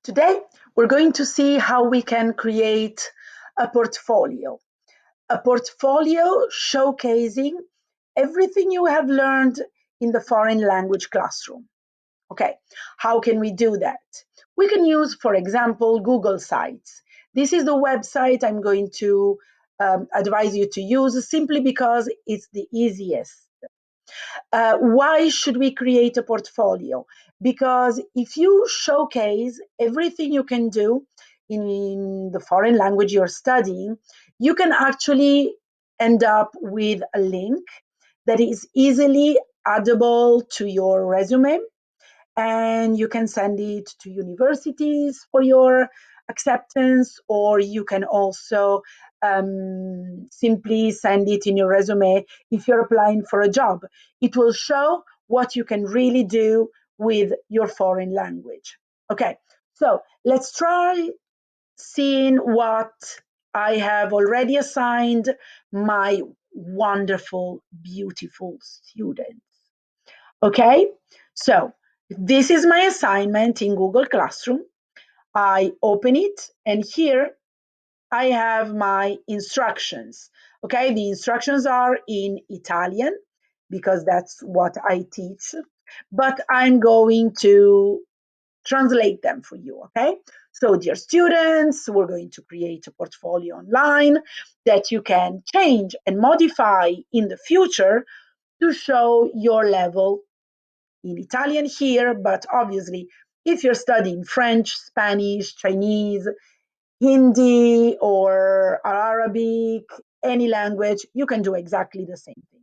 Today, we're going to see how we can create a portfolio. A portfolio showcasing everything you have learned in the foreign language classroom. Okay, how can we do that? We can use, for example, Google Sites. This is the website I'm going to advise you to use simply because it's the easiest. Why should we create a portfolio? Because if you showcase everything you can do in the foreign language you're studying, you can actually end up with a link that is easily addable to your resume, and you can send it to universities for your acceptance, or you can also simply send it in your resume if you're applying for a job. It will show what you can really do with your foreign language. Okay, so let's try seeing what I have already assigned my wonderful, beautiful students. Okay, so this is my assignment in Google Classroom. I open it, and here I have my instructions. Okay, the instructions are in Italian because that's what I teach, but I'm going to translate them for you. Okay, so dear students, we're going to create a portfolio online that you can change and modify in the future to show your level in Italian here, but obviously, if you're studying French, Spanish, Chinese, Hindi, or Arabic, any language, you can do exactly the same thing.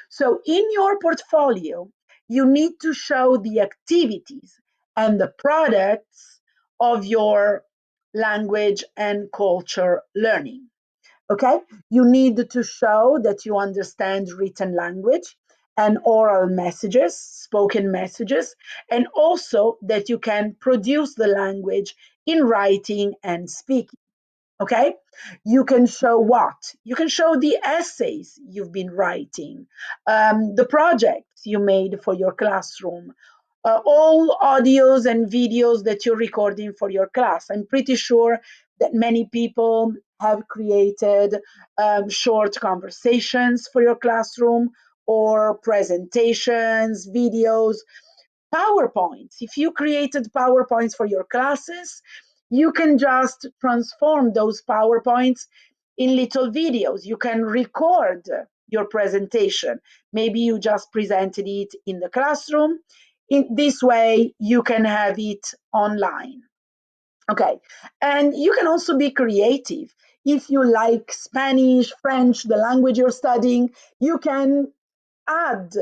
So, in your portfolio, you need to show the activities and the products of your language and culture learning. Okay, you need to show that you understand written language and oral messages, spoken messages, and also that you can produce the language in writing and speaking. Okay, you can show what? You can show the essays you've been writing, the projects you made for your classroom, all audios and videos that you're recording for your class. I'm pretty sure that many people have created short conversations for your classroom, or presentations, videos, PowerPoints. If you created PowerPoints for your classes, you can just transform those PowerPoints in little videos. You can record your presentation. Maybe you just presented it in the classroom. In this way, you can have it online. Okay, and you can also be creative. If you like Spanish, French, the language you're studying, you can add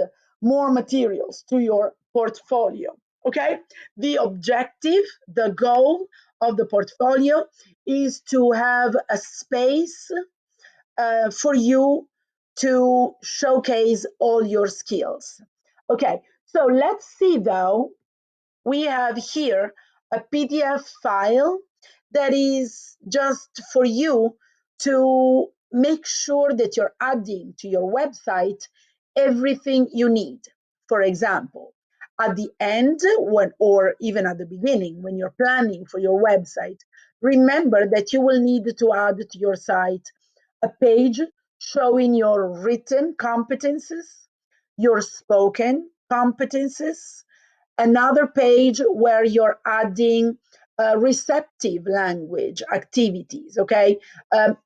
more materials to your portfolio. Okay, the objective, the goal of the portfolio is to have a space for you to showcase all your skills. Okay, so let's see though, we have here a PDF file that is just for you to make sure that you're adding to your website everything you need. For example, at the end, when, or even at the beginning, when you're planning for your website, remember that you will need to add to your site a page showing your written competences, your spoken competences, another page where you're adding receptive language activities. Okay,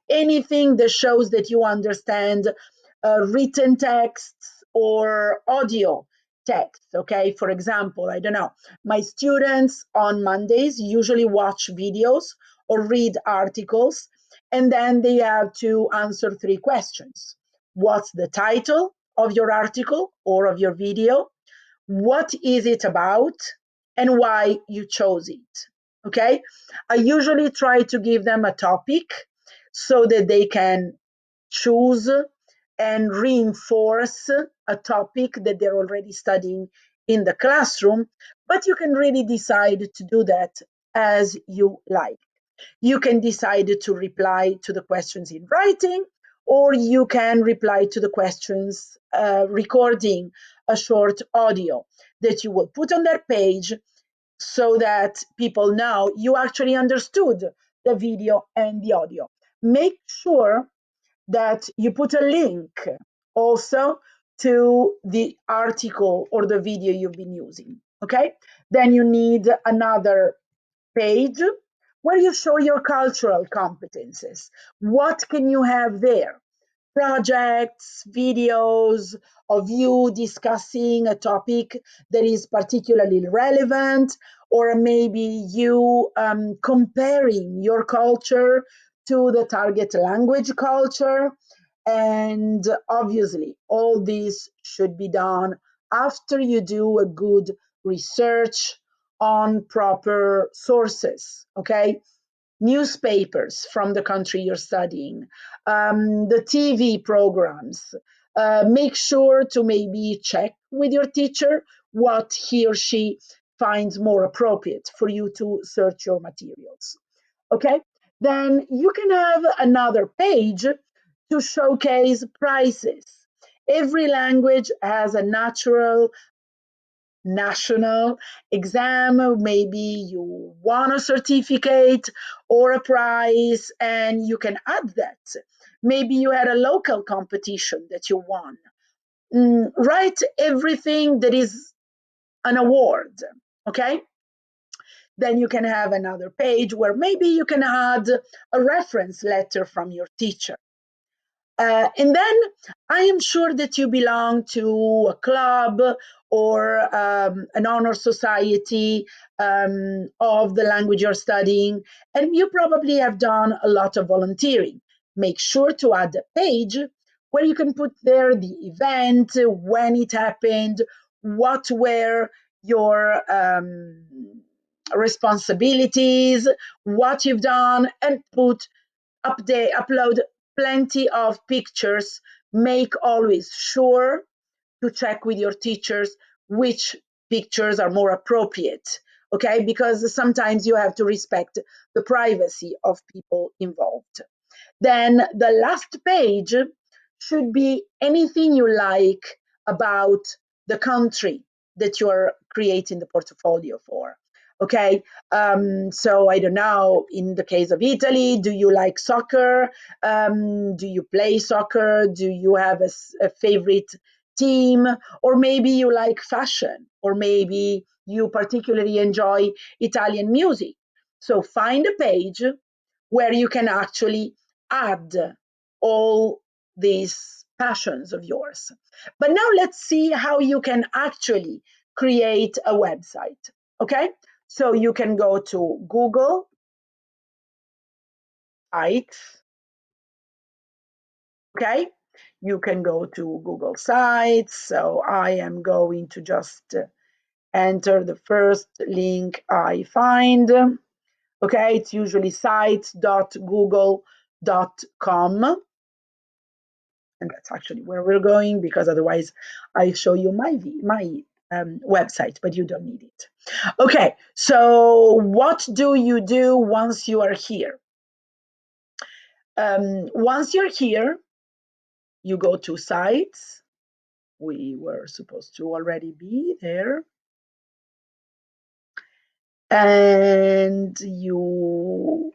anything that shows that you understand written texts or audio text. Okay, for example, I don't know, my students on Mondays usually watch videos or read articles, and then they have to answer three questions. What's the title of your article or of your video? What is it about, and why you chose it? Okay, I usually try to give them a topic so that they can choose and reinforce a topic that they're already studying in the classroom, but you can really decide to do that as you like. You can decide to reply to the questions in writing, or you can reply to the questions recording a short audio that you will put on that page so that people know you actually understood the video and the audio. Make sure that you put a link also to the article or the video you've been using. Okay, then you need another page where you show your cultural competences. What can you have there? Projects, videos of you discussing a topic that is particularly relevant, or maybe you comparing your culture to the target language culture. And obviously, all this should be done after you do a good research on proper sources, okay? Newspapers from the country you're studying, the TV programs. Make sure to maybe check with your teacher what he or she finds more appropriate for you to search your materials. Okay, then you can have another page to showcase prices. Every language has a natural national exam. Maybe you won a certificate or a prize, and you can add that. Maybe you had a local competition that you won. Write everything that is an award, okay? Then you can have another page where maybe you can add a reference letter from your teacher. And then I am sure that you belong to a club or an honor society of the language you're studying, and you probably have done a lot of volunteering. Make sure to add a page where you can put there the event, when it happened, what were your responsibilities, what you've done, and upload plenty of pictures. Make always sure to check with your teachers which pictures are more appropriate, okay? Because sometimes you have to respect the privacy of people involved. Then the last page should be anything you like about the country that you're creating the portfolio for. Okay, so I don't know, in the case of Italy, do you like soccer? Do you play soccer? Do you have a favorite team? Or maybe you like fashion, or maybe you particularly enjoy Italian music. So find a page where you can actually add all these passions of yours. But now let's see how you can actually create a website. Okay, so you can go to Google Sites. Okay, you can go to Google Sites. So I am going to just enter the first link I find. Okay, it's usually sites.google.com. And that's actually where we're going, because otherwise I show you my website, but you don't need it. Okay, so what do you do once you are here? Once you're here, you go to sites. We were supposed to already be there. And you